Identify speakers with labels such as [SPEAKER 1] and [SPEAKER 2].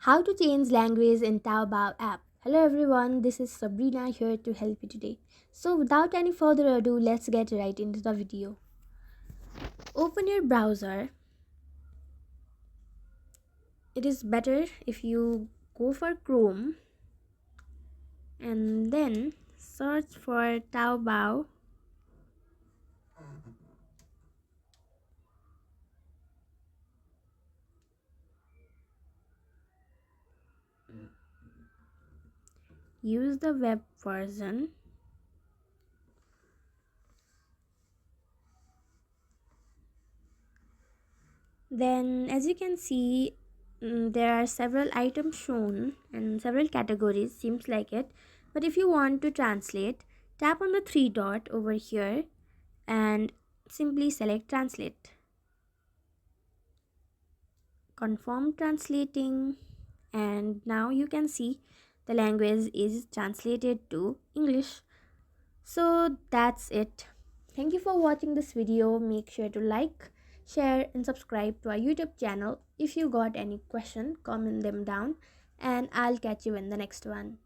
[SPEAKER 1] How to change language in Taobao app. Hello everyone, this is Sabrina here to help you today. So without any further ado, let's get right into the video. Open your browser. It is better if you go for Chrome and then search for Taobao. Use the web version. Then as you can see, there are several items shown and several categories, seems like it. But if you want to translate, tap on the three dot over here and simply select translate. Confirm translating, and now you can see the language is translated to English. So that's it. Thank you for watching this video. Make sure to like, share and subscribe to our YouTube channel. If you got any question, comment them down and I'll catch you in the next one.